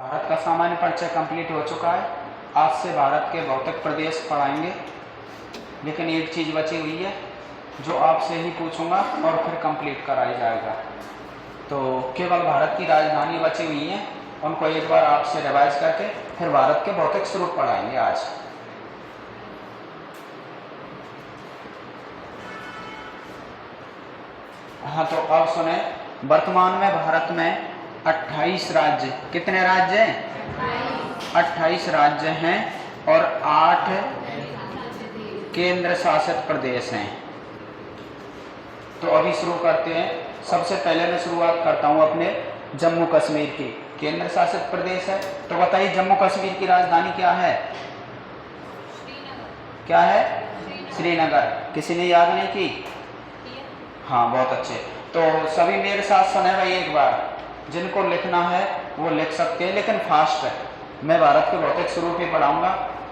भारत का सामान्य परिचय कंप्लीट हो चुका है। आज से भारत के भौतिक प्रदेश पढ़ाएंगे, लेकिन एक चीज़ बची हुई है जो आपसे ही पूछूंगा और फिर कंप्लीट कराया जाएगा। तो केवल भारत की राजधानी बची हुई है, उनको एक बार आपसे रिवाइज करके फिर भारत के भौतिक स्वरूप पढ़ाएंगे आज। हाँ, तो अब सुने। वर्तमान में भारत में 28 राज्य, कितने राज्य हैं? 28 राज्य हैं और 8 केंद्र शासित प्रदेश हैं। तो अभी शुरू करते हैं। सबसे पहले मैं शुरुआत करता हूँ अपने जम्मू कश्मीर की। केंद्र शासित प्रदेश है, तो बताइए जम्मू कश्मीर की राजधानी क्या है? क्या है? श्रीनगर। किसी ने याद नहीं की? हाँ, बहुत अच्छे। तो सभी मेरे साथ सुने भाई एक बार। जिनको लिखना है वो लिख सकते हैं, लेकिन फास्ट है। मैं भारत के भौतिक स्वरूप ही पढ़ाऊंगा।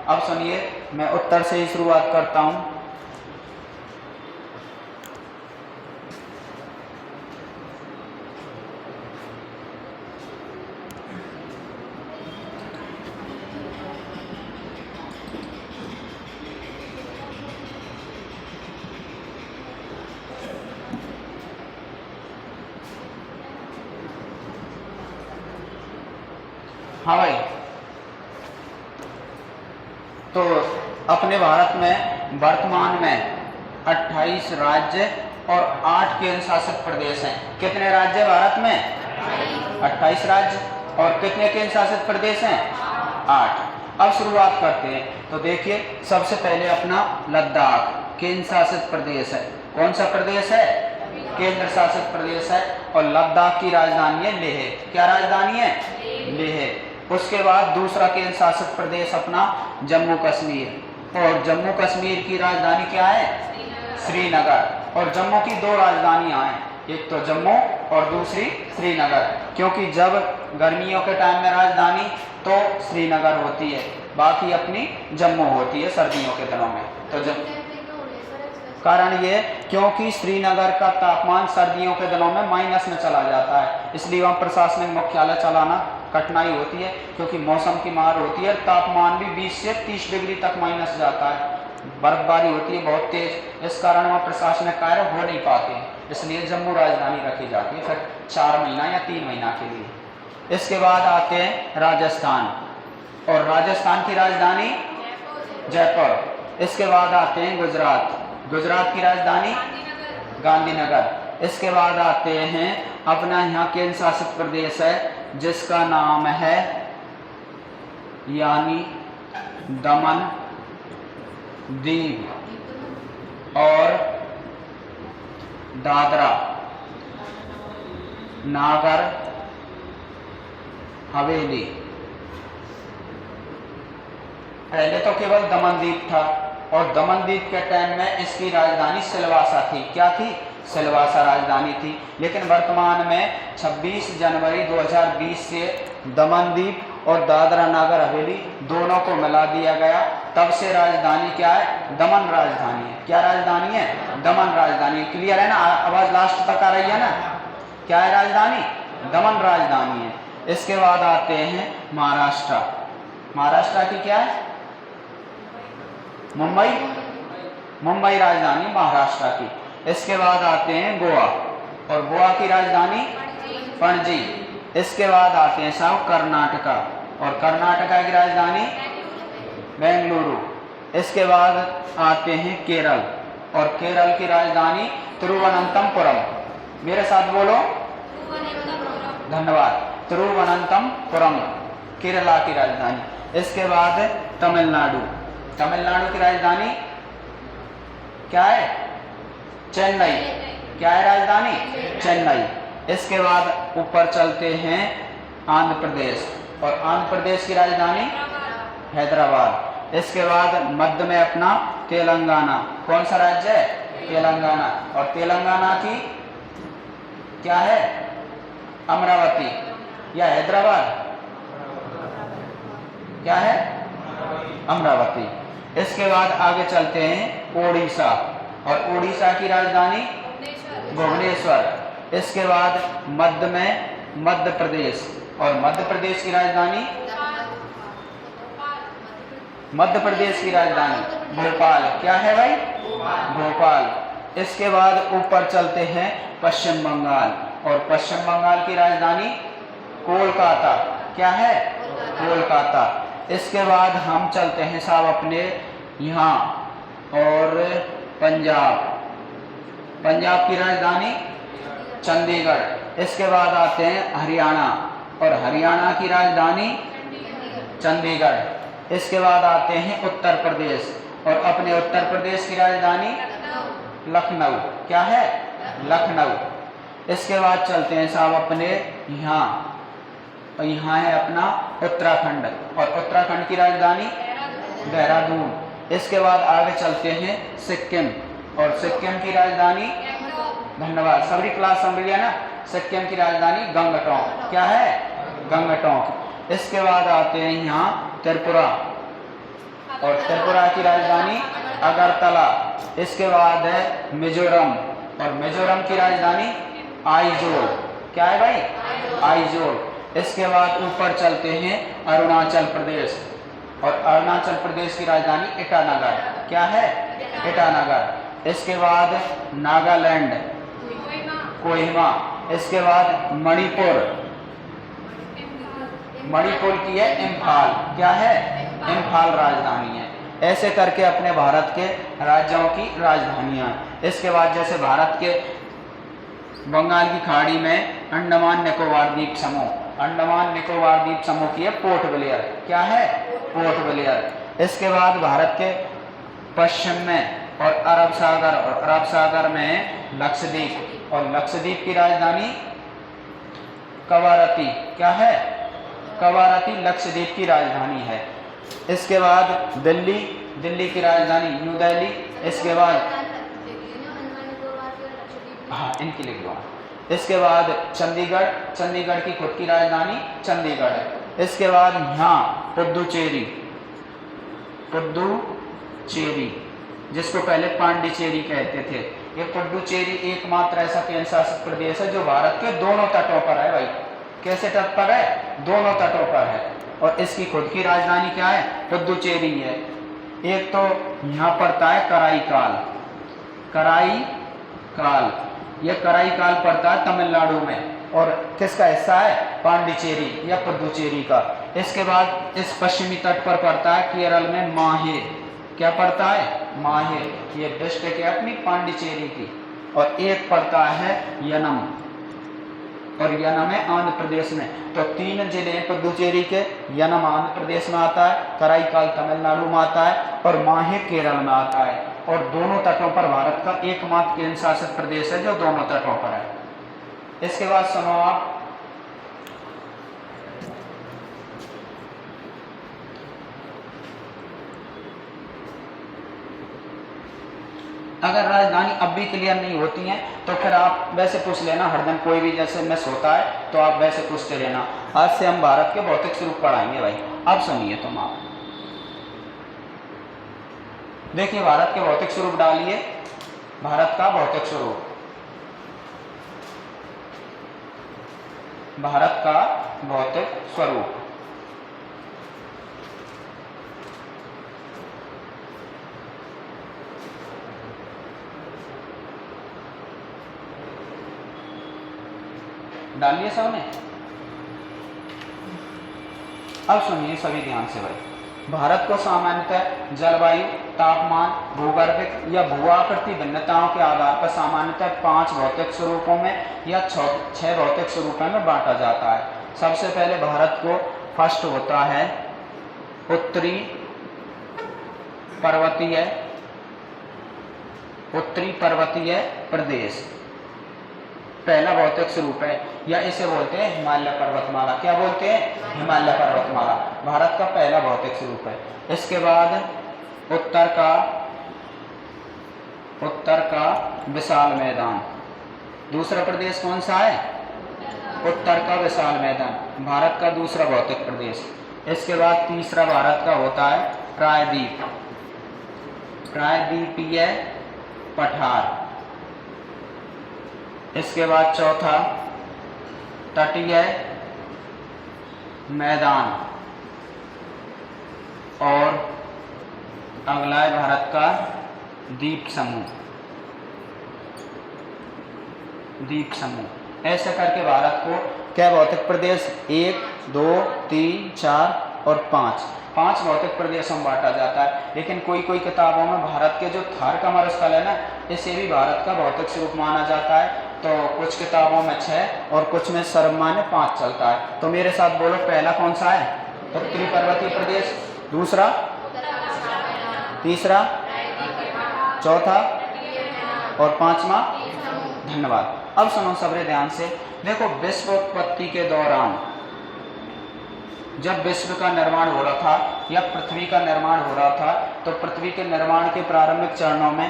अब सुनिए, मैं उत्तर से ही शुरुआत करता हूँ। हाँ भाई, तो अपने भारत में वर्तमान में 28 राज्य और 8 केंद्र शासित प्रदेश हैं। कितने राज्य भारत में? 28 राज्य। और कितने केंद्र शासित प्रदेश हैं? 8। अब शुरुआत करते हैं। तो देखिए, सबसे पहले अपना लद्दाख केंद्र शासित प्रदेश है। कौन सा प्रदेश है? केंद्र शासित प्रदेश है। और लद्दाख की राजधानी है लेह। क्या राजधानी है? लेह। उसके बाद दूसरा केंद्र शासित प्रदेश अपना जम्मू कश्मीर। और जम्मू कश्मीर की राजधानी क्या है? श्रीनगर। और जम्मू की 2 राजधानियां हैं, एक तो जम्मू और दूसरी श्रीनगर। क्योंकि जब गर्मियों के टाइम में राजधानी तो श्रीनगर होती है, बाकी अपनी जम्मू होती है सर्दियों के दिनों में। तो कारण ये, क्योंकि श्रीनगर का तापमान सर्दियों के दिनों में माइनस में चला जाता है, इसलिए वहाँ प्रशासनिक मुख्यालय चलाना कठिनाई होती है। क्योंकि मौसम की मार होती है, तापमान भी 20 से 30 डिग्री तक माइनस जाता है, बर्फबारी होती है बहुत तेज। इस कारण वहाँ प्रशासनिक कार्य हो नहीं पाते, इसलिए जम्मू राजधानी रखी जाती है फिर 4 महीना या 3 महीना के लिए। इसके बाद आते हैं राजस्थान, और राजस्थान की राजधानी जयपुर। इसके बाद आते हैं गुजरात। गुजरात की राजधानी गांधीनगर। इसके बाद आते हैं अपना यहाँ केंद्र शासित प्रदेश है जिसका नाम है यानी दमन दीव और दादरा नागर हवेली। पहले तो केवल दमनदीप था, और दमनदीप के टाइम में इसकी राजधानी सिलवासा थी। क्या थी? सिलवासा राजधानी थी। लेकिन वर्तमान में 26 जनवरी 2020 से दमनदीप और दादरा नागर हवेली दोनों को मिला दिया गया। तब से राजधानी क्या है? दमन राजधानी है। क्या राजधानी है? दमन राजधानी। क्लियर है ना? आवाज लास्ट तक आ रही है ना? क्या है राजधानी? दमन राजधानी है। इसके बाद आते हैं महाराष्ट्र। महाराष्ट्र की क्या है? मुंबई। मुंबई राजधानी महाराष्ट्र की। इसके बाद आते हैं गोवा, और गोवा की राजधानी पणजी। इसके बाद आते हैं साहब कर्नाटका, और कर्नाटका की राजधानी बेंगलुरु। इसके बाद आते हैं केरल, और केरल की राजधानी तिरुवनंतपुरम। मेरे साथ बोलो, धन्यवाद। तिरुवनंतपुरम केरला की राजधानी। इसके बाद तमिलनाडु। तमिलनाडु की राजधानी क्या है? चेन्नई। क्या है राजधानी? चेन्नई। इसके बाद ऊपर चलते हैं आंध्र प्रदेश, और आंध्र प्रदेश की राजधानी हैदराबाद। इसके बाद मध्य में अपना तेलंगाना। कौन सा राज्य है? तेलंगाना। और तेलंगाना की क्या है? अमरावती या हैदराबाद? क्या है? अमरावती। इसके बाद आगे चलते हैं ओडिशा, और ओडिशा की राजधानी भुवनेश्वर। इसके बाद मध्य में मध्य प्रदेश, और मध्य प्रदेश की राजधानी, मध्य प्रदेश की राजधानी भोपाल। क्या है भाई? भोपाल। इसके बाद ऊपर चलते हैं पश्चिम बंगाल, और पश्चिम बंगाल की राजधानी कोलकाता। क्या है? कोलकाता। इसके बाद हम चलते हैं साहब अपने यहाँ और पंजाब, पंजाब की राजधानी चंडीगढ़। इसके बाद आते हैं हरियाणा, और हरियाणा की राजधानी चंडीगढ़। इसके बाद आते हैं उत्तर प्रदेश, और अपने उत्तर प्रदेश की राजधानी लखनऊ। क्या है? लखनऊ। इसके बाद चलते हैं साहब अपने यहाँ, और यहाँ है अपना उत्तराखंड, और उत्तराखंड की राजधानी देहरादून। इसके बाद आगे चलते हैं सिक्किम, और सिक्किम की राजधानी, धन्यवाद सभी क्लास समझ लिया ना, सिक्किम की राजधानी गंगटोक। क्या है? गंगटोक। इसके बाद आते हैं यहाँ त्रिपुरा, और त्रिपुरा की राजधानी अगरतला। इसके बाद है मिजोरम, और मिजोरम की राजधानी आइजोल। क्या है भाई? आइजोल। इसके बाद ऊपर चलते हैं अरुणाचल प्रदेश, और अरुणाचल प्रदेश की राजधानी ईटानगर। क्या है? ईटानगर। इसके बाद नागालैंड, कोहिमा। इसके बाद मणिपुर, मणिपुर की है इम्फाल। क्या है? इम्फाल राजधानी है। ऐसे करके अपने भारत के राज्यों की राजधानियां। इसके बाद जैसे भारत के बंगाल की खाड़ी में अंडमान निकोबार द्वीप समूह, अंडमान निकोबार द्वीप समूह की है पोर्ट ब्लेयर। क्या है? Port Blair. इसके बाद भारत के पश्चिम में और अरब सागर, और अरब सागर में लक्षद्वीप, और लक्षद्वीप की राजधानी कवारती। क्या है? कवारती लक्षद्वीप की राजधानी है। इसके बाद दिल्ली, दिल्ली की राजधानी न्यू दिल्ली। इसके बाद हाँ इनकी लिख दो। इसके बाद चंडीगढ़, चंडीगढ़ की खुद की राजधानी चंडीगढ़ है। इसके बाद यहाँ पुडुचेरी, पुडुचेरी जिसको पहले पांडिचेरी कहते थे। ये पुडुचेरी एकमात्र ऐसा केंद्र शासित प्रदेश है जो भारत के दोनों तटों पर है भाई। कैसे तट पर है? दोनों तटों पर है। और इसकी खुद की राजधानी क्या है? पुडुचेरी है। एक तो यहाँ पड़ता है कराईकाल, कराईकाल, यह कराईकाल पड़ता है तमिलनाडु में, और किसका हिस्सा है? पांडिचेरी या पुडुचेरी का। इसके बाद इस पश्चिमी तट पर पड़ता है केरल में माहे। क्या पड़ता है? माहे। ये डिस्ट्रिक्ट है अपनी पांडिचेरी की। और एक पड़ता है यनम, और यनम है आंध्र प्रदेश में। तो तीन जिले हैं पुडुचेरी के। यनम आंध्र प्रदेश में आता है, कराईकाल तमिलनाडु में आता है, और माहे केरल में आता है। और दोनों तटों पर भारत का एकमात्र केंद्र शासित प्रदेश है जो दोनों तटों पर है। इसके बाद सुनो आप, अगर राजधानी अब भी क्लियर नहीं होती है तो फिर आप वैसे पूछ लेना हरदम, कोई भी जैसे मिस होता है तो आप वैसे पूछते रहना। आज से हम भारत के भौतिक स्वरूप पढ़ाएंगे भाई। अब सुनिए तुम आप, देखिए भारत के भौतिक स्वरूप डालिए, भारत का भौतिक स्वरूप, भारत का भौतिक स्वरूप। डालिए सबने। अब सुनिए सभी ध्यान से भाई। भारत को सामान्यतः जलवायु, तापमान, भूगर्भिक या भूआकृति भिन्नताओं के आधार पर सामान्यतः 5 भौतिक स्वरूपों में या 6 भौतिक स्वरूपों में बांटा जाता है। सबसे पहले भारत को फर्स्ट होता है उत्तरी पर्वतीय प्रदेश, पहला भौतिक स्वरूप है, या इसे बोलते हैं हिमालय पर्वतमाला। क्या बोलते हैं? हिमालय पर्वतमाला भारत का पहला भौतिक स्वरूप है। इसके बाद उत्तर का विशाल मैदान। दूसरा प्रदेश कौन सा है? उत्तर का विशाल मैदान, भारत का दूसरा भौतिक प्रदेश। इसके बाद तीसरा भारत का होता है प्रायद्वीप, प्रायद्वीपीय पठार। इसके बाद चौथा तटीय मैदान। और अगला है भारत का द्वीप समूह। द्वीप समूह। ऐसे करके भारत को क्या भौतिक प्रदेश 1, 2, 3, 4 और 5 भौतिक प्रदेशों में बांटा जाता है। लेकिन कोई कोई किताबों में भारत के जो थार कमर स्थल है ना, इसे भी भारत का भौतिक स्वरूप माना जाता है। तो कुछ किताबों में 6 और कुछ में सर्वमान्य 5 चलता है। तो मेरे साथ बोलो, पहला कौन सा है? उत्तरी पर्वतीय प्रदेश। दूसरा, तीसरा, चौथा और 5वां। धन्यवाद। अब सुनो सबरे ध्यान से। देखो, विश्व उत्पत्ति के दौरान जब विश्व का निर्माण हो रहा था या पृथ्वी का निर्माण हो रहा था, तो पृथ्वी के निर्माण के प्रारंभिक चरणों में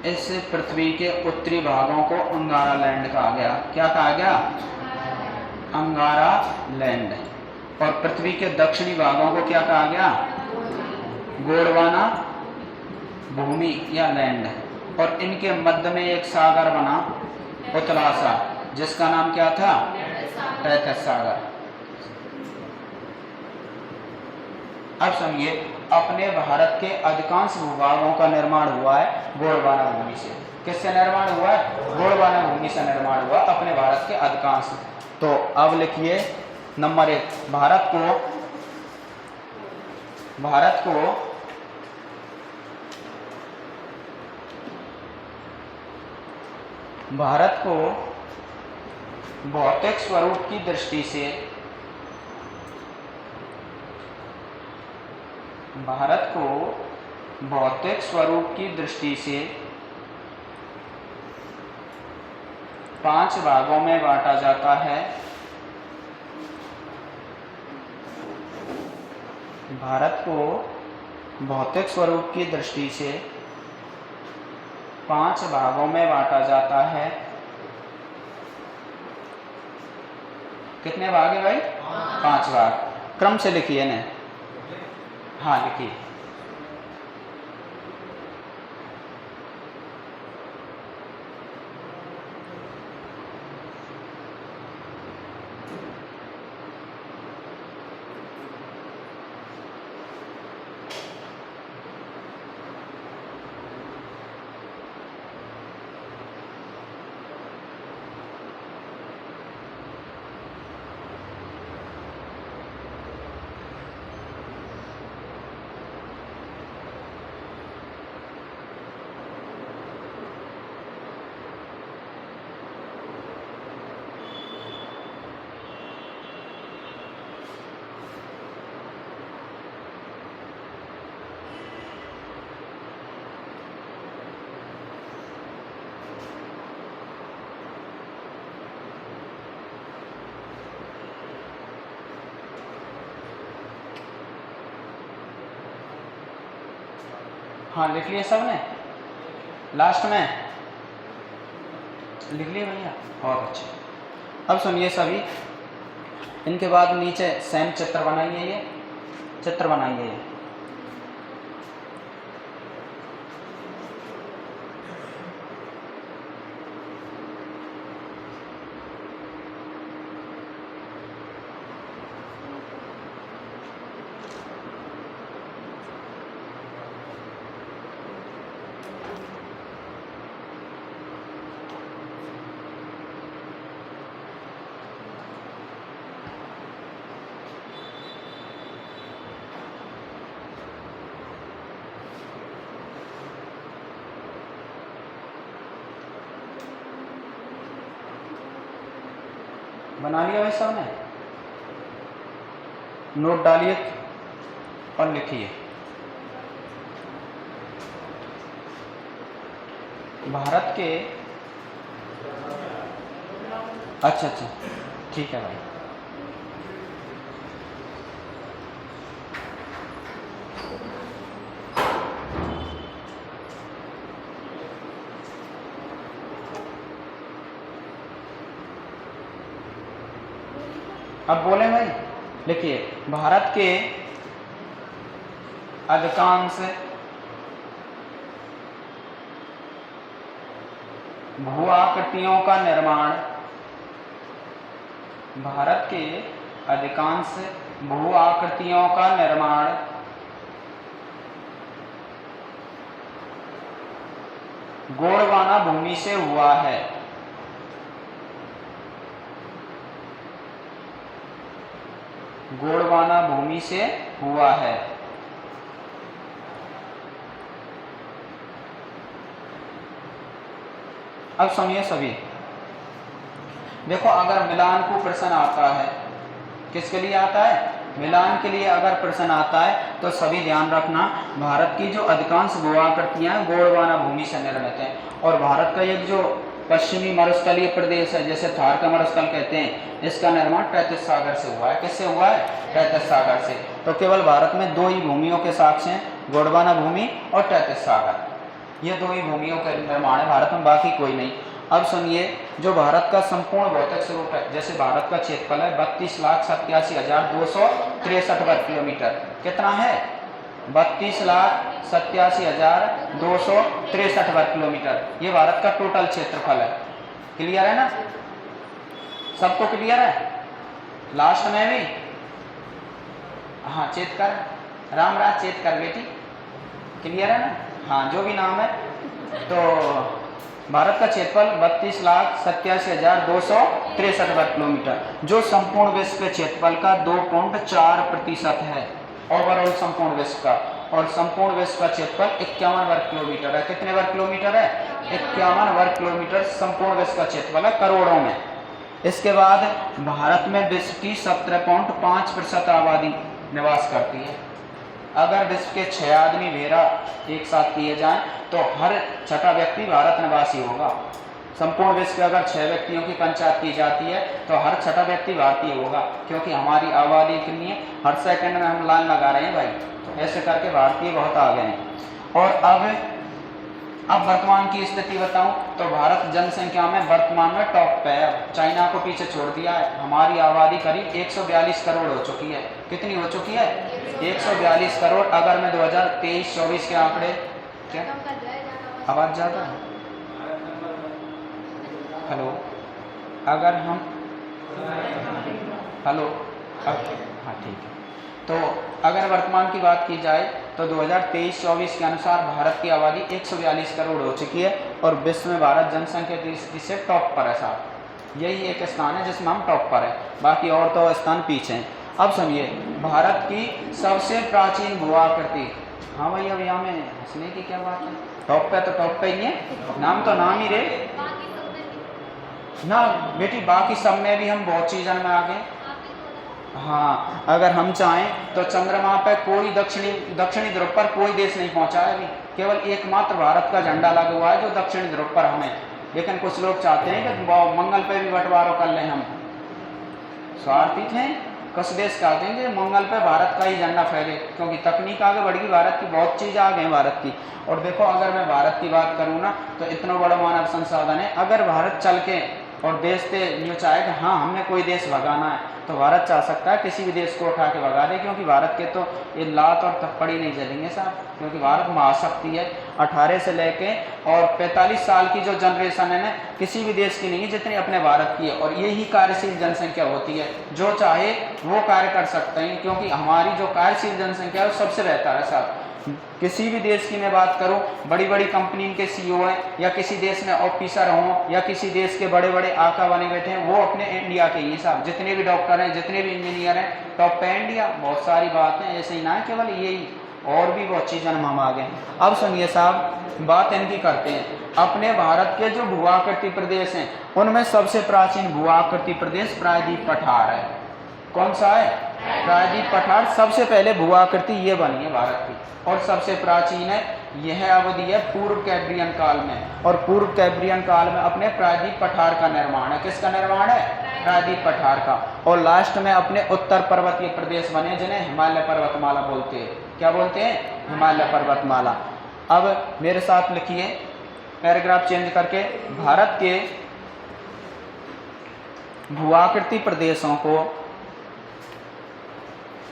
इस पृथ्वी के उत्तरी भागों को अंगारा लैंड कहा गया। क्या कहा गया? अंगारा लैंड। और पृथ्वी के दक्षिणी भागों को क्या कहा गया? गोंडवाना भूमि या लैंड। और इनके मध्य में एक सागर बना, उत्तरासा, जिसका नाम क्या था? तैथिस सागर। अब समझिए, अपने भारत के अधिकांश भूभागों का निर्माण हुआ है गोंडवाना भूमि से। किससे निर्माण हुआ है? गोंडवाना भूमि से निर्माण हुआ अपने भारत के अधिकांश। तो अब लिखिए नंबर 1, भारत को भौतिक स्वरूप की दृष्टि से पांच भागों में बांटा जाता है। भारत को भौतिक स्वरूप की दृष्टि से 5 भागों में बांटा जाता है। कितने भाग है भाई? 5 भाग। क्रम से लिखिए ना। हाँ, लिखिए। हाँ, लिख लिए सबने? लास्ट में लिख लिए भैया? बहुत अच्छे। अब सुनिए सभी, इनके बाद नीचे सेम चित्र बनाइए। ये चित्र बनाइए। बना लिया भाई सबने? नोट डालिए और लिखिए। भारत के अच्छा, ठीक है भाई। अब बोले भाई, लिखिए। भारत के अधिकांश भू आकृतियों का निर्माण अधिकांश भू आकृतियों का निर्माण गोंडवाना भूमि से हुआ है। गोंडवाना भूमि से हुआ है। अब सुनिए सभी, देखो अगर मिलान को प्रश्न आता है, किसके लिए आता है? मिलान के लिए अगर प्रश्न आता है तो सभी ध्यान रखना, भारत की जो अधिकांश भू-आकृतियां गोंडवाना भूमि से निर्मित हैं और भारत का एक जो पश्चिमी मरुस्थलीय प्रदेश है, जैसे थार का मरुस्थल कहते हैं, इसका निर्माण तैतीस सागर से हुआ है। किससे हुआ है? तैतीस सागर से। तो केवल भारत में दो ही भूमियों के साक्ष्य हैं, गोंडवाना भूमि और तैतीस सागर। ये दो ही भूमियों का निर्माण है भारत में, बाकी कोई नहीं। अब सुनिए, जो भारत का संपूर्ण भौतिक स्वरूप है, जैसे भारत का क्षेत्रफल है 32,87,263 वर्ग किलोमीटर। कितना है? 32,87,263 वर्ग किलोमीटर। ये भारत का टोटल क्षेत्रफल है। क्लियर है ना? सबको क्लियर है? लास्ट में भी हाँ, चेतकर रामराज चेतकर बेटी, क्लियर है ना? हाँ, जो भी नाम है। तो भारत का क्षेत्रफल 32,87,263 वर्ग किलोमीटर, जो संपूर्ण विश्व के क्षेत्रफल का 2.4% है, ओवरऑल संपूर्ण विश्व का। और संपूर्ण विश्व का क्षेत्रफल 51 वर्ग किलोमीटर है। कितने वर्ग किलोमीटर है? 51 वर्ग किलोमीटर संपूर्ण विश्व का क्षेत्रफल है, करोड़ों में। इसके बाद भारत में विश्व की 17.5% आबादी निवास करती है। अगर विश्व के 6 आदमी भेरा एक साथ किए जाएं तो हर छठा व्यक्ति भारत निवासी होगा। संपूर्ण विश्व में अगर 6 व्यक्तियों की पंचायत की जाती है तो हर छठा व्यक्ति भारतीय होगा, क्योंकि हमारी आबादी के लिए हर सेकंड में हम लाइन लगा रहे हैं भाई। तो ऐसे करके भारतीय बहुत आगे हैं। और अब वर्तमान की स्थिति बताऊं तो भारत जनसंख्या में वर्तमान में टॉप पे है। चाइना को पीछे छोड़ दिया है। हमारी आबादी करीब 142 करोड़ हो चुकी है। कितनी हो चुकी है? 142 करोड़। अगर मैं 2023-24 के आंकड़े, क्या आवाज ज्यादा है? हेलो, अगर हम हेलो, हाँ ठीक है। तो अगर वर्तमान की बात की जाए तो 2023-24 के अनुसार भारत की आबादी 142 करोड़ हो चुकी है और विश्व में भारत जनसंख्या की स्थिति से टॉप पर है साहब। यही एक स्थान है जिसमें हम टॉप पर है, बाकी और तो स्थान पीछे हैं। अब सुनिए, भारत की सबसे प्राचीन भू-आकृति। हाँ भैया, भैया में हंसने की क्या बात है? टॉप पे तो टॉप पे ही है, नाम तो नाम ही रे ना बेटी। बाकी सब में भी हम बहुत चीज़ों में आ गए। हाँ, अगर हम चाहें तो चंद्रमा पे कोई दक्षिणी ध्रुव पर कोई देश नहीं पहुंचा है अभी। केवल एकमात्र भारत का झंडा लगा हुआ है जो दक्षिणी ध्रुव पर हमें। लेकिन कुछ लोग चाहते हैं कि मंगल पे भी बंटवारा कर लें हम। स्वार्थी थे। कुछ देश चाहते हैं कि मंगल पे भारत का ही झंडा फहरे, क्योंकि तकनीक आगे बढ़ गई, भारत की बहुत चीज़ आ गई भारत की। और देखो, अगर मैं भारत की बात करूँ ना तो इतना बड़ा मानव संसाधन है। अगर भारत चल के और देश से यूँ चाहे कि हाँ हमने कोई देश भगाना है तो भारत चाह सकता है किसी भी देश को उठा के भगा दे, क्योंकि भारत के तो ये लात और थप्पड़ी नहीं चलेंगे साहब, क्योंकि भारत महाशक्ति है। 18 से लेके और 45 साल की जो जनरेशन है ना, किसी भी देश की नहीं है जितनी अपने भारत की है। और यही कार्यशील जनसंख्या होती है, जो चाहे वो कार्य कर सकते हैं, क्योंकि हमारी जो कार्यशील जनसंख्या है वो सबसे बेहतर है साहब। किसी भी देश की मैं बात करूं, बड़ी बड़ी कंपनी के सीईओ हैं या किसी देश में ऑफिसर हों या किसी देश के बड़े बड़े आका बने बैठे हैं, वो अपने इंडिया के ही साहब। जितने भी डॉक्टर हैं, जितने भी इंजीनियर हैं, टॉप पे इंडिया। बहुत सारी बातें ऐसे ही ना है केवल यही, और भी बहुत चीज़ें हम आ गए। अब सुनिए साहब, बात इनकी करते हैं। अपने भारत के जो भू-आकृति प्रदेश हैं उनमें सबसे प्राचीन भू-आकृति प्रदेश प्रायद्वीप पठार है। कौन सा है? प्रायद्वीप पठार। सबसे पहले भू-आकृति ये बनी है भारत की और सबसे प्राचीन है। यह अवधि है पूर्व कैम्ब्रियन काल में, और पूर्व कैम्ब्रियन काल में अपने प्रायद्वीप पठार का निर्माण है। किसका निर्माण है? प्रायद्वीप पठार का। और लास्ट में अपने उत्तर पर्वतीय प्रदेश बने जिन्हें हिमालय पर्वतमाला बोलते हैं। क्या बोलते हैं? हिमालय पर्वतमाला। अब मेरे साथ लिखिए, पैराग्राफ चेंज करके, भारत के भू-आकृति प्रदेशों को,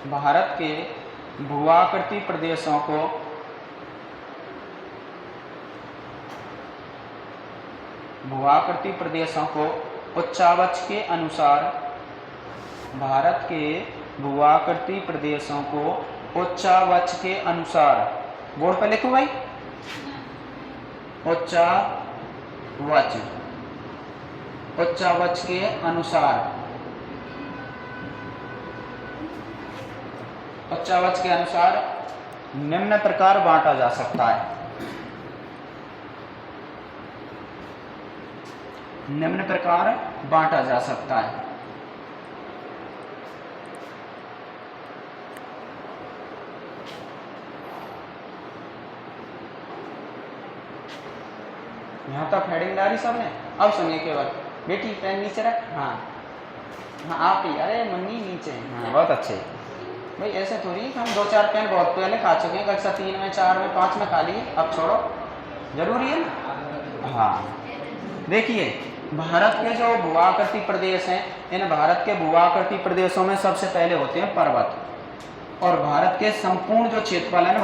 भारत के भू-आकृति प्रदेशों को उच्चावच के अनुसार भारत के भूआकृति प्रदेशों को उच्चावच के अनुसार, बोर्ड पर लिखो भाई, उच्चावच, उच्चावच के अनुसार, उच्चावच के अनुसार निम्न प्रकार बांटा जा सकता है। निम्न प्रकार बांटा जा सकता है। यहाँ तक हेडिंग डाली सबने। अब सुनिए केवल, बेटी पेन नीचे रख। हाँ हाँ आप ही, अरे मुन्नी नीचे। हाँ बहुत अच्छे भाई, ऐसे थोड़ी हम 2-4 पेन बहुत पहले खा चुके हैं, कक्षा 3 में, 4 में, 5 में खा लिए, अब छोड़ो, जरूरी है ना। हाँ देखिए, भारत के जो भूआकृति प्रदेश हैं, इन भारत के भूआकृति प्रदेशों में सबसे पहले होते हैं पर्वत। और भारत के संपूर्ण जो क्षेत्रफल है ना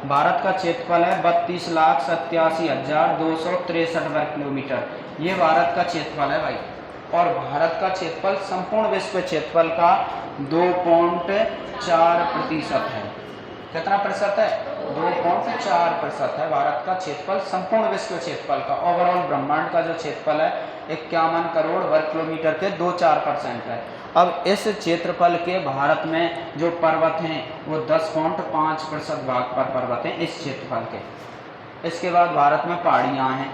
भारत का क्षेत्रफल है 32,87,263 वर्ग किलोमीटर। ये भारत का क्षेत्रफल है भाई। और भारत का क्षेत्रफल संपूर्ण विश्व क्षेत्रफल का 2.4% है। कितना प्रतिशत है? 2.4% है भारत का क्षेत्रफल संपूर्ण विश्व क्षेत्रफल का। ओवरऑल ब्रह्मांड का जो क्षेत्रफल है 51 करोड़ वर्ग किलोमीटर के 2-4% है। अब इस क्षेत्रफल के भारत में जो पर्वत हैं वो 10.5% भाग पर पर्वत हैं इस क्षेत्रफल के। इसके बाद भारत में पहाड़ियाँ हैं,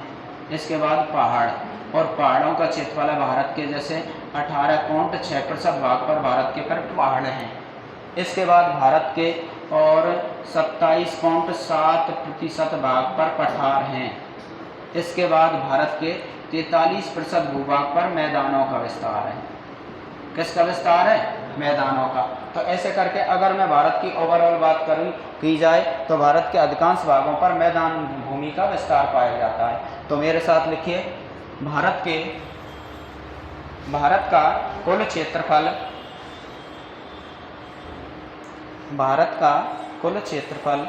इसके बाद पहाड़, और पहाड़ों का क्षेत्रफल है भारत के जैसे 18.6% भाग पर भारत के पर पहाड़ हैं। इसके बाद भारत के और 27.7% भाग पर पठार हैं। इसके बाद भारत के 43% भूभाग पर मैदानों का विस्तार है। किसका विस्तार है? मैदानों का। तो ऐसे करके अगर मैं भारत की ओवरऑल बात की जाए तो भारत के अधिकांश भागों पर मैदान भूमि का विस्तार पाया जाता है। तो मेरे साथ लिखिए, भारत का कुल क्षेत्रफल, भारत का कुल क्षेत्रफल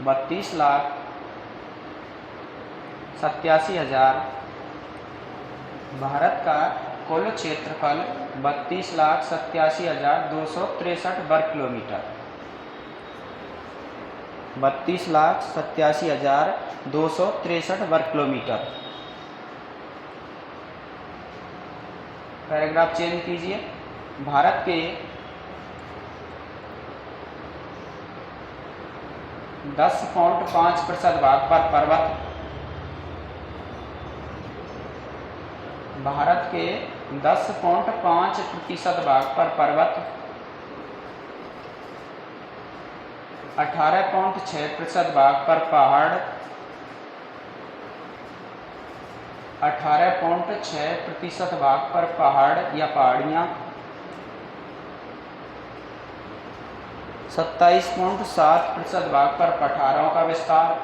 32,87,000, भारत का कुल क्षेत्रफल 32,87,263 वर्ग किलोमीटर, 32,87,263 वर्ग किलोमीटर। पैराग्राफ चेंज कीजिए। भारत के 10.5% भाग पर पर्वत, भारत के 10.5% भाग पर पर्वत, 18.6% भाग पर पहाड़, 18.6% भाग पर पहाड़ या पहाड़ियाँ, 27.7% भाग पर पठारों का विस्तार,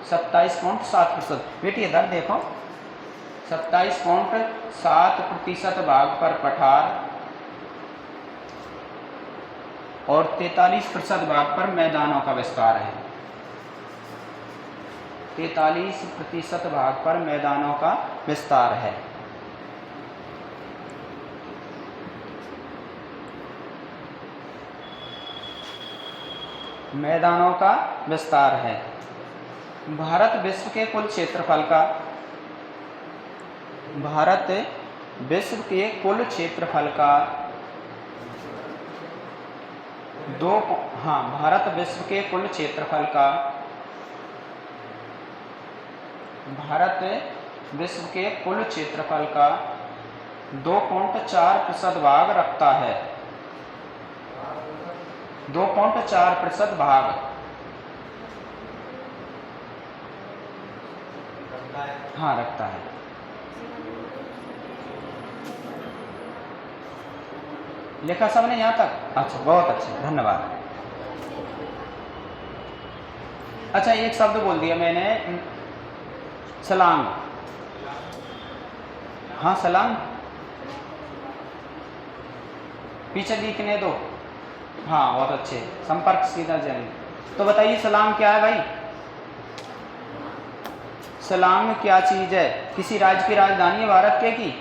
27.7%। बेटी इधर देखो, 27.7% भाग पर पठार और 43% भाग पर मैदानों का विस्तार है। 43% भाग पर मैदानों का विस्तार है। मैदानों का विस्तार है। भारत विश्व के कुल क्षेत्रफल का, भारत विश्व के कुल क्षेत्रफल का भारत विश्व के कुल क्षेत्रफल का, भारत विश्व के कुल क्षेत्रफल का 2.4% भाग रखता है। 2.4% भाग रखता है। लिखा सबने यहाँ तक? अच्छा, बहुत अच्छा, धन्यवाद। अच्छा, एक शब्द बोल दिया मैंने, सलांग। हाँ सलांग, पीछे लिखने दो। हाँ बहुत अच्छे, संपर्क सीधा जारी। तो बताइए सलांग क्या है भाई? शिलांग क्या चीज़ है? किसी राज्य की राजधानी है भारत के की?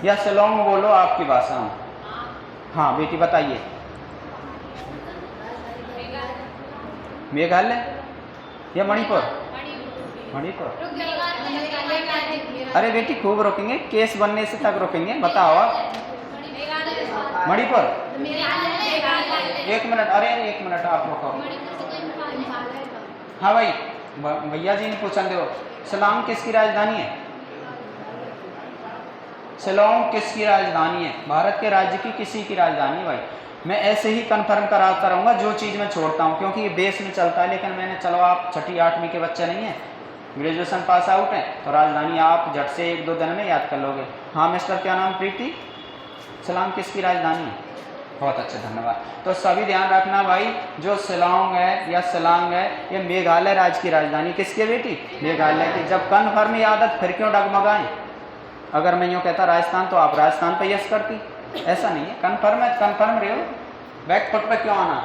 या शिलोंग बोलो आपकी भाषा में। हाँ बेटी बताइए। मेघालय या मणिपुर? मणिपुर। अरे बेटी खूब रोकेंगे, केस बनने से तक रोकेंगे, बताओ आप। मणिपुर। एक मिनट, अरे एक मिनट आप रुको। हाँ भाई, भैया जी ने पूछा दो, शिलोंग किसकी राजधानी है? शिलोंग किसकी राजधानी है? भारत के राज्य की किसी की राजधानी है भाई। मैं ऐसे ही कंफर्म कराता रहूँगा जो चीज़ मैं छोड़ता हूँ, क्योंकि ये बेस में चलता है। लेकिन मैंने, चलो आप छठी 8वीं के बच्चे नहीं हैं, ग्रेजुएशन पास आउट हैं, तो राजधानी आप झट से 1-2 दिन में याद कर लोगे। हाँ मिस्टर, क्या नाम? प्रीति। शिलोंग किसकी राजधानी है? बहुत अच्छा, धन्यवाद। तो सभी ध्यान रखना भाई, जो शिलोंग है या शिलांग है, ये मेघालय राज्य की राजधानी किसकी है बेटी? मेघालय की। जब कन्फर्म आदत फिर क्यों डगमगाएं? अगर मैं यूँ कहता राजस्थान तो आप राजस्थान पे यस करती, ऐसा नहीं है। कन्फर्म है, कन्फर्म रहे हो, बैक फुट पे क्यों आना?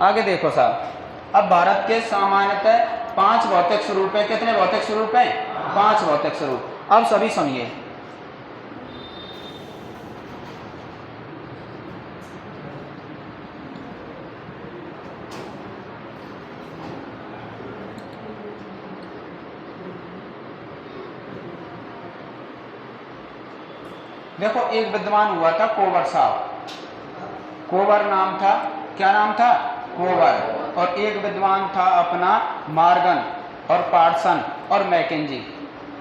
आगे देखो साहब, अब भारत के सामान्यतः 5 भौतिक स्वरूप है। कितने भौतिक स्वरूप हैं? 5 भौतिक स्वरूप। अब सभी सुनिए, देखो एक विद्वान हुआ था कोवर साहब, कोवर नाम था। क्या नाम था? कोवर। और एक विद्वान था अपना मॉर्गन और पार्सन और मैकेंजी।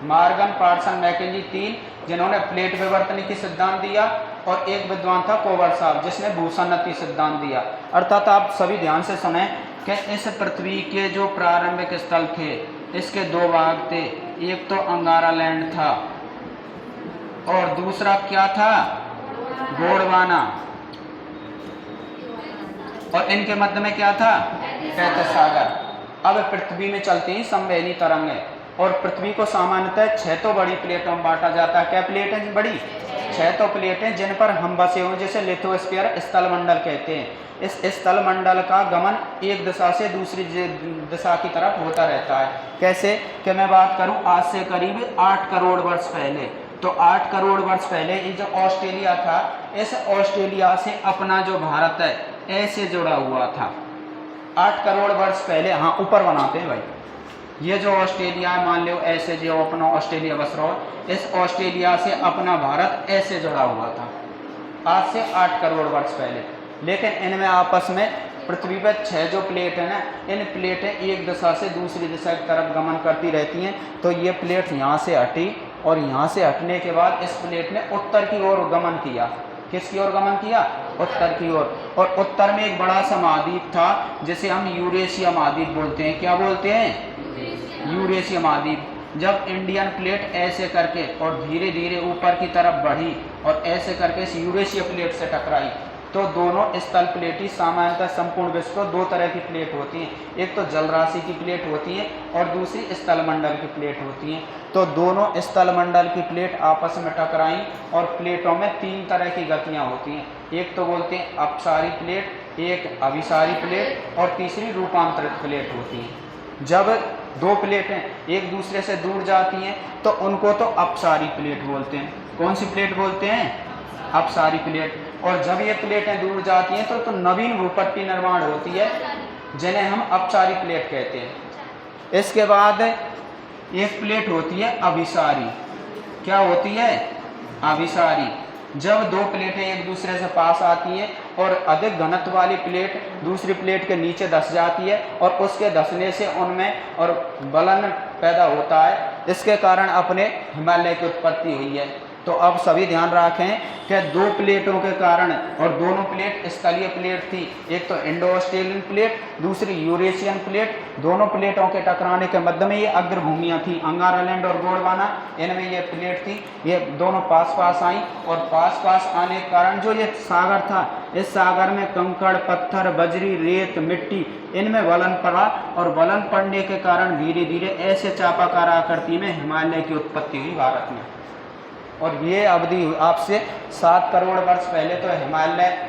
मॉर्गन, पार्सन, मैकेंजी 3, जिन्होंने प्लेट विवर्तन की सिद्धांत दिया। और एक विद्वान था कोवर साहब, जिसने भूसन्नति सिद्धांत दिया। अर्थात आप सभी ध्यान से सुने कि इस पृथ्वी के जो प्रारंभिक स्थल थे, इसके 2 भाग थे। एक तो अंगारा लैंड था और दूसरा क्या था? गोंडवाना। और इनके मध्य में क्या था? कैथ सागर। अब पृथ्वी में चलती हैं संवहनी तरंगें, और पृथ्वी को सामान्यतः 6 तो बड़ी प्लेटों में बांटा जाता है। क्या प्लेट है बड़ी? 6 तो प्लेटें जिन पर हम बसे हुए, जैसे लिथोस्फीयर, स्थल मंडल कहते हैं। इस स्थल मंडल का गमन एक दिशा से दूसरी दिशा की तरफ होता रहता है। कैसे कि मैं बात करूं, आज से करीब 8 करोड़ वर्ष पहले, तो 8 करोड़ वर्ष पहले ये जो ऑस्ट्रेलिया था, इस ऑस्ट्रेलिया से अपना जो भारत है ऐसे जुड़ा हुआ था। 8 करोड़ वर्ष पहले, हाँ ऊपर बनाते हैं भाई, ये जो ऑस्ट्रेलिया है, मान लो ऐसे जो अपना ऑस्ट्रेलिया बस रहा, इस ऑस्ट्रेलिया से अपना भारत ऐसे जुड़ा हुआ था आज से 8 करोड़ वर्ष पहले। लेकिन इनमें आपस में पृथ्वी पर 6 जो प्लेट है ना, इन प्लेटें एक दिशा से दूसरी दिशा की तरफ गमन करती रहती हैं। तो ये प्लेट यहाँ से हटी, और यहाँ से हटने के बाद इस प्लेट ने उत्तर की ओर गमन किया। किसकी ओर गमन किया? उत्तर की ओर। और उत्तर में एक बड़ा सा महाद्वीप था, जिसे हम यूरेशिया महाद्वीप बोलते हैं। क्या बोलते हैं? यूरेशिया महाद्वीप। जब इंडियन प्लेट ऐसे करके और धीरे धीरे ऊपर की तरफ बढ़ी और ऐसे करके इस यूरेशिया प्लेट से टकराई, तो दोनों स्थल प्लेट ही सामान्यतः संपूर्ण विश्व को 2 तरह की प्लेट होती हैं। एक तो जल राशि की प्लेट होती है और दूसरी स्थल मंडल की प्लेट होती है। तो दोनों स्थल मंडल की प्लेट आपस में टकराई, और प्लेटों में 3 तरह की गतियां होती हैं। एक तो बोलते हैं अपसारी प्लेट, एक अभिसारी प्लेट, और तीसरी रूपांतरित प्लेट होती है। जब 2 प्लेटें एक दूसरे से दूर जाती हैं तो उनको तो अपसारी प्लेट बोलते हैं। कौन सी प्लेट बोलते हैं? अपसारी प्लेट। और जब ये प्लेटें दूर जाती हैं तो नवीन भूपट्टी निर्माण होती है, जिन्हें हम अपसारी प्लेट कहते हैं। इसके बाद एक प्लेट होती है अभिसारी। क्या होती है? अभिसारी। जब 2 प्लेटें एक दूसरे से पास आती हैं और अधिक घनत्व वाली प्लेट दूसरी प्लेट के नीचे धंस जाती है, और उसके धंसने से उनमें और बलन पैदा होता है, इसके कारण अपने हिमालय की उत्पत्ति हुई है। तो अब सभी ध्यान रखें कि 2 प्लेटों के कारण, और दोनों प्लेट स्थलीय प्लेट थी, एक तो इंडो ऑस्ट्रेलियन प्लेट, दूसरी यूरेशियन प्लेट। दोनों प्लेटों के टकराने के मध्य में ये अग्रभूमियाँ थी, अंगारालैंड और गोंडवाना, इनमें ये प्लेट थी। ये दोनों पास पास आई, और पास पास आने के कारण जो ये सागर था, इस सागर में कंकड़, पत्थर, बजरी, रेत, मिट्टी, इनमें वलन पड़ा, और वलन पड़ने के कारण धीरे धीरे ऐसे चापाकार आकृति में हिमालय की उत्पत्ति हुई भारत में। और ये अवधि आपसे 7 करोड़ वर्ष पहले तो हिमालय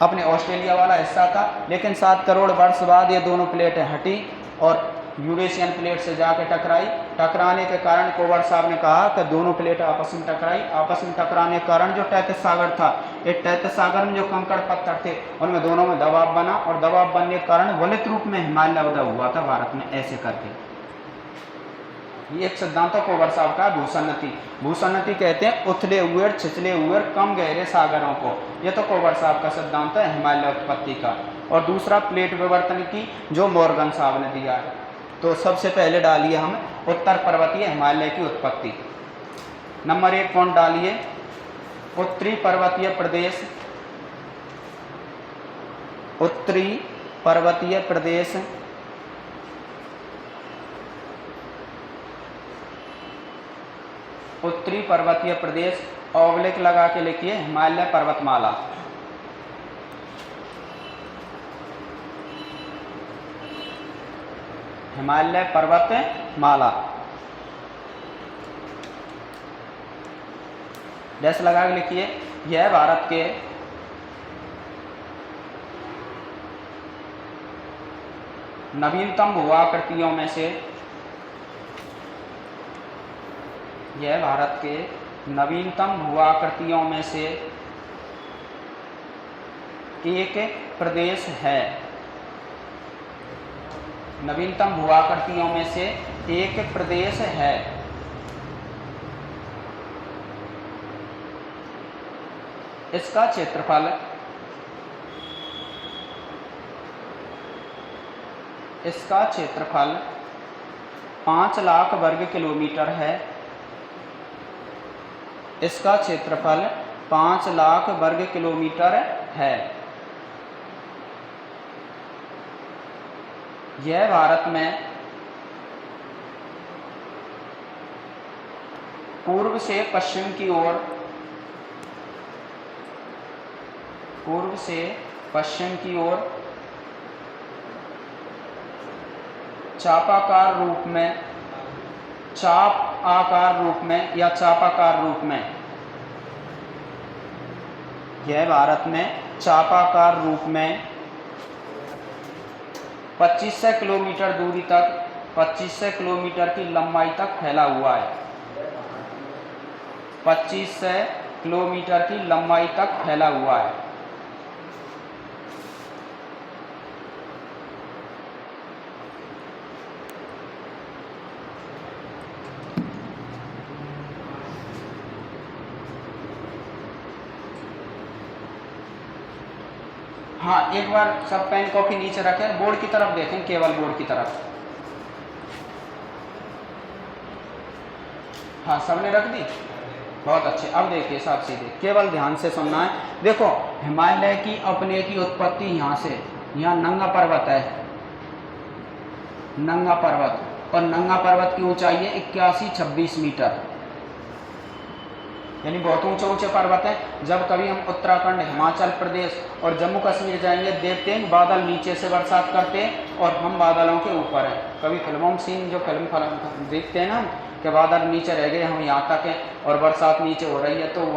अपने ऑस्ट्रेलिया वाला हिस्सा था, लेकिन 7 करोड़ वर्ष बाद ये दोनों प्लेटें हटी, और यूरेशियन प्लेट से जाके टकराई। टकराने के कारण कोवर साहब ने कहा कि दोनों प्लेट आपस में टकराई। आपस में टकराने के कारण जो टैथिस सागर था, इस टैथिस सागर में जो कंकड़ पत्थर थे उनमें दोनों में दबाव बना और दबाव बनने के कारण वलित रूप में हिमालय उदय हुआ था भारत में, ऐसे करके। ये एक सिद्धांत है कोवर साहब का, भूसन्नति। भूसन्नति कहते हैं उथले हुए, छिछले हुए, कम गहरे सागरों को। ये तो कोवर साहब का सिद्धांत है हिमालय उत्पत्ति का। और दूसरा प्लेट विवर्तन की, जो मॉर्गन साहब ने दिया है। तो सबसे पहले डालिए हम उत्तर पर्वतीय हिमालय की उत्पत्ति। नंबर 1 पॉइंट डालिए उत्तरी पर्वतीय प्रदेश, उत्तरी पर्वतीय प्रदेश उत्तरी पर्वतीय प्रदेश, ऑब्लिक लगा के लिखिए हिमालय पर्वतमाला। हिमालय पर्वतमाला डैश लगा के लिखिए। यह भारत के नवीनतम भूआकृतियों में से, यह भारत के नवीनतम भूआकृतियों में से एक प्रदेश है। नवीनतम भूआकृतियों में से एक प्रदेश है। इसका क्षेत्रफल, इसका क्षेत्रफल 5 लाख वर्ग किलोमीटर है। इसका क्षेत्रफल 5 लाख वर्ग किलोमीटर है। यह भारत में पूर्व से पश्चिम की ओर, पूर्व से पश्चिम की ओर चापाकार रूप में, चाप आकार रूप में या चापाकार रूप में, यह भारत में चापाकार रूप में 2500 किलोमीटर दूरी तक, 2500 किलोमीटर की लंबाई तक फैला हुआ है। 2500 किलोमीटर की लंबाई तक फैला हुआ है। हाँ, एक बार सब पेन कॉपी नीचे रखें, बोर्ड की तरफ देखें, केवल बोर्ड की तरफ। हाँ, सबने रख दी, बहुत अच्छे। अब देखिए साहब सीधे, केवल ध्यान से सुनना है। देखो हिमालय की अपने की उत्पत्ति यहाँ से, यहाँ नंगा पर्वत है, नंगा पर्वत, और नंगा पर्वत की ऊंचाई है 81-26 मीटर, यानी बहुत ऊंचे ऊंचे पर्वत हैं। जब कभी हम उत्तराखंड, हिमाचल प्रदेश और जम्मू कश्मीर जाएंगे, देखते हैं बादल नीचे से बरसात करते हैं और हम बादलों के ऊपर हैं। कभी फिल्मों में सीन, जो फिल्म देखते हैं ना कि बादल नीचे रह गए, हम यहाँ तक हैं और बरसात नीचे हो रही है, तो वहीं